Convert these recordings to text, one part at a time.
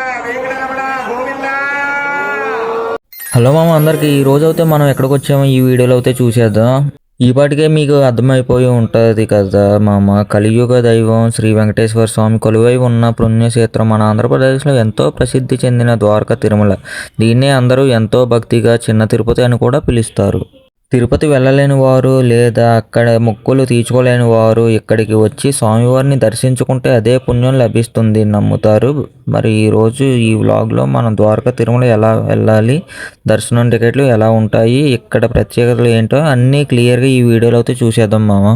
Hello మామ అందరికి ఈ రోజు అయితే మనం ఎక్కడికి వచ్చామో ఈ వీడియోలో అయితే చూసేద్దాం. ఈ పాటికే మీకు అర్థమైపోయి ఉంటుంది కదా మామ, కలియుగ దైవం శ్రీ వెంకటేశ్వర స్వామి కొలువై ఉన్న పుణ్యక్షేత్రం మన ఆంధ్రప్రదేశ్లో ఎంతో ప్రసిద్ధి చెందిన ద్వారకా తిరుమల. దీన్నే అందరూ ఎంతో భక్తిగా చిన్న తిరుపతి అని కూడా పిలుస్తారు. తిరుపతి వెళ్ళలేని వారు లేదా అక్కడ మొక్కులు తీర్చుకోలేని వారు ఇక్కడికి వచ్చి స్వామివారిని దర్శించుకుంటే అదే పుణ్యం లభిస్తుంది నమ్ముతారు. మరి ఈరోజు ఈ వ్లాగ్లో మనం ద్వారకా తిరుమల ఎలా వెళ్ళాలి, దర్శనం టికెట్లు ఎలా ఉంటాయి, ఇక్కడ ప్రత్యేకతలు ఏంటో అన్నీ క్లియర్గా ఈ వీడియోలో అయితే చూసేద్దాం మామ.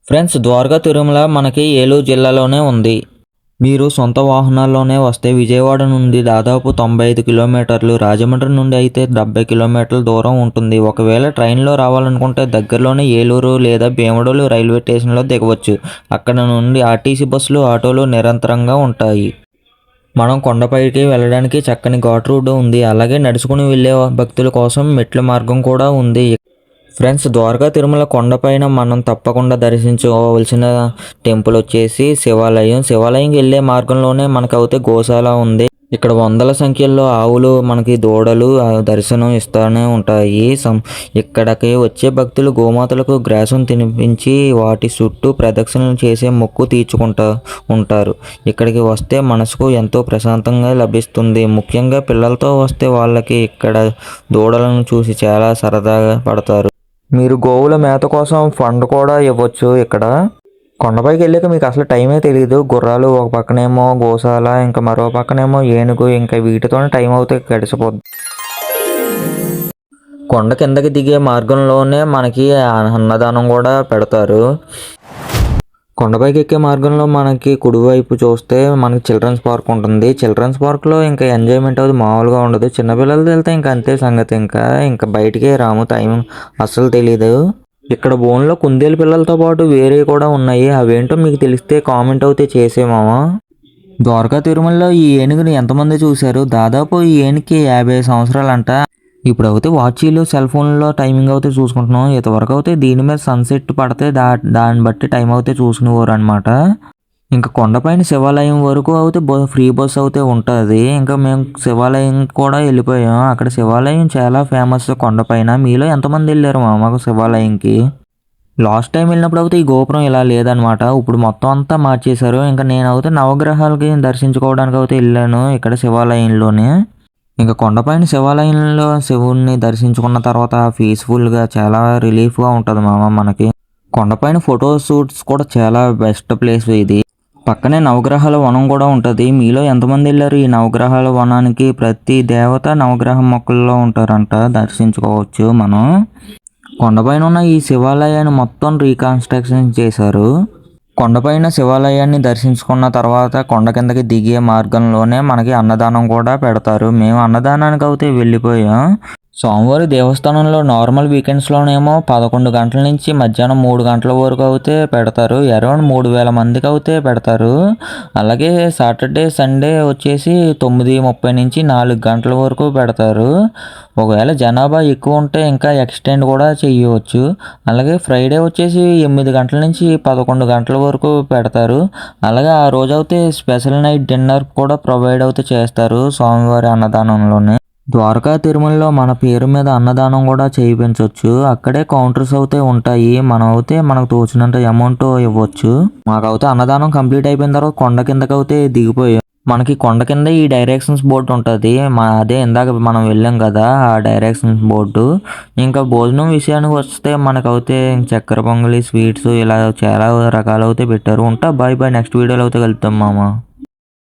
ఫ్రెండ్స్, ద్వారకా తిరుమల మనకి ఏలూరు జిల్లాలోనే ఉంది. మీరు సొంత వాహనాల్లోనే వస్తే విజయవాడ నుండి దాదాపు 95 కిలోమీటర్లు, రాజమండ్రి నుండి అయితే 70 కిలోమీటర్ల దూరం ఉంటుంది. ఒకవేళ ట్రైన్లో రావాలనుకుంటే దగ్గరలోనే ఏలూరు లేదా భీమడోలు రైల్వే స్టేషన్లో దిగవచ్చు. అక్కడ నుండి ఆర్టీసీ బస్సులు, ఆటోలు నిరంతరంగా ఉంటాయి. మనం కొండపైకి వెళ్ళడానికి చక్కని ఘాట్ రోడ్డు ఉంది. అలాగే నడుచుకుని వెళ్ళే భక్తుల కోసం మెట్ల మార్గం కూడా ఉంది. ఫ్రెండ్స్, ద్వారకా తిరుమల కొండపైన మనం తప్పకుండా దర్శించుకోవాల్సిన టెంపుల్ వచ్చేసి శివాలయం. శివాలయంకి వెళ్ళే మార్గంలోనే మనకైతే గోశాల ఉంది. ఇక్కడ వందల సంఖ్యలో ఆవులు, మనకి దూడలు దర్శనం ఇస్తూనే ఉంటాయి. ఇక్కడికి వచ్చే భక్తులు గోమాతలకు గ్రాసం తినిపించి వాటి చుట్టూ ప్రదక్షిణలు చేసే మొక్కు తీర్చుకుంటూ ఉంటారు. ఇక్కడికి వస్తే మనసుకు ఎంతో ప్రశాంతంగా లభిస్తుంది. ముఖ్యంగా పిల్లలతో వస్తే వాళ్ళకి ఇక్కడ దూడలను చూసి చాలా సరదాగా పడతారు. మీరు గోవుల మేత కోసం ఫండ్ కూడా ఇవ్వచ్చు. ఇక్కడ కొండపైకి వెళ్ళాక మీకు అసలు టైమే తెలియదు. గుర్రాలు ఒక పక్కనేమో గోశాల, ఇంకా మరో పక్కనేమో ఏనుగు, ఇంకా వీటితోనే టైం అవుతే గడిచిపోద్ది. కొండ కిందకి దిగే మార్గంలోనే మనకి అన్నదానం కూడా పెడతారు. కొండపైకి ఎక్కే మార్గంలో మనకి కుడివైపు చూస్తే మనకి చిల్డ్రన్స్ పార్క్ ఉంటుంది. చిల్డ్రన్స్ పార్క్లో ఇంకా ఎంజాయ్మెంట్ అది మామూలుగా ఉండదు. చిన్నపిల్లలతో వెళ్తే ఇంకా అంతే సంగతి. ఇంకా బయటికే రాము, టైం అస్సలు తెలీదు. ఇక్కడ బోన్లో కుందేలు పిల్లలతో పాటు వేరే కూడా ఉన్నాయి. అవేంటో మీకు తెలిస్తే కామెంట్ అయితే చేసేమామా. ద్వారకా తిరుమలలో ఈ ఏనుగుని ఎంతమంది చూశారు? దాదాపు ఈ ఏనుగుకి 50 సంవత్సరాలంట. ఇప్పుడు అయితే వాచీలు, సెల్ ఫోన్లో టైమింగ్ అయితే చూసుకుంటున్నాం. ఇంతవరకు అయితే దీని మీద సన్సెట్ పడితే దాన్ని బట్టి టైం అయితే చూసుకునేవారు అనమాట. ఇంకా కొండపైన శివాలయం వరకు అయితే ఫ్రీ బస్ అయితే ఉంటుంది. ఇంకా మేము శివాలయం కూడా వెళ్ళిపోయాం. అక్కడ శివాలయం చాలా ఫేమస్ కొండపైన. మీలో ఎంతమంది వెళ్ళారు మాకు శివాలయంకి? లాస్ట్ టైం వెళ్ళినప్పుడు అయితే ఈ గోపురం ఇలా లేదనమాట. ఇప్పుడు మొత్తం అంతా మార్చేశారు. ఇంకా నేనైతే నవగ్రహాలకి దర్శించుకోవడానికి అయితే వెళ్ళాను ఇక్కడ శివాలయంలోనే. ఇంకా కొండపైన శివాలయంలో శివుణ్ణి దర్శించుకున్న తర్వాత పీస్ఫుల్గా చాలా రిలీఫ్గా ఉంటుంది మామ మనకి. కొండపైన ఫోటో షూట్స్ కూడా చాలా బెస్ట్ ప్లేస్ ఇది. పక్కనే నవగ్రహాల వనం కూడా ఉంటుంది. మీలో ఎంతమంది వెళ్ళారు ఈ నవగ్రహాల వనానికి? ప్రతి దేవత నవగ్రహ మొక్కల్లో ఉంటారంట, దర్శించుకోవచ్చు మనం. కొండపైన ఉన్న ఈ శివాలయాన్ని మొత్తం రీకన్స్ట్రక్షన్ చేశారు. కొండపైన శివాలయాన్ని దర్శించుకున్న తర్వాత కొండ కిందకి దిగే మార్గంలోనే మనకి అన్నదానం కూడా పెడతారు. మేము అన్నదానానికి అయితే వెళ్ళిపోయాం. స్వామివారి దేవస్థానంలో నార్మల్ వీకెండ్స్లోనేమో 11 గంటల నుంచి మధ్యాహ్నం 3 గంటల వరకు అయితే పెడతారు. అరౌండ్ 3000 మందికి అయితే పెడతారు. అలాగే సాటర్డే, సండే వచ్చేసి 9:30 నుంచి 4 గంటల వరకు పెడతారు. ఒకవేళ జనాభా ఎక్కువ ఉంటే ఇంకా ఎక్స్టెండ్ కూడా చేయవచ్చు. అలాగే ఫ్రైడే వచ్చేసి 8 గంటల నుంచి 11 గంటల వరకు పెడతారు. అలాగే ఆ రోజు అయితే స్పెషల్ నైట్ డిన్నర్ కూడా ప్రొవైడ్ అయితే చేస్తారు స్వామివారి అన్నదానంలోనే. ద్వారకా తిరుమలలో మన పేరు మీద అన్నదానం కూడా చేయించవచ్చు. అక్కడే కౌంటర్స్ అయితే ఉంటాయి. మనం అయితే మనకు తోచినంత అమౌంట్ ఇవ్వచ్చు. మాకైతే అన్నదానం కంప్లీట్ అయిపోయిన తర్వాత కొండ కిందకి అయితే దిగిపోయాం. మనకి కొండ కింద ఈ డైరెక్షన్స్ బోర్డు ఉంటుంది. అదే ఇందాక మనం వెళ్ళాం కదా ఆ డైరెక్షన్స్ బోర్డు. ఇంకా భోజనం విషయానికి వస్తే మనకైతే చక్కెర పొంగలి, స్వీట్స్ ఇలా చాలా రకాలు అయితే పెట్టారు. బాయ్ బాయ్, నెక్స్ట్ వీడియోలో అయితే కలుద్దాం మామ.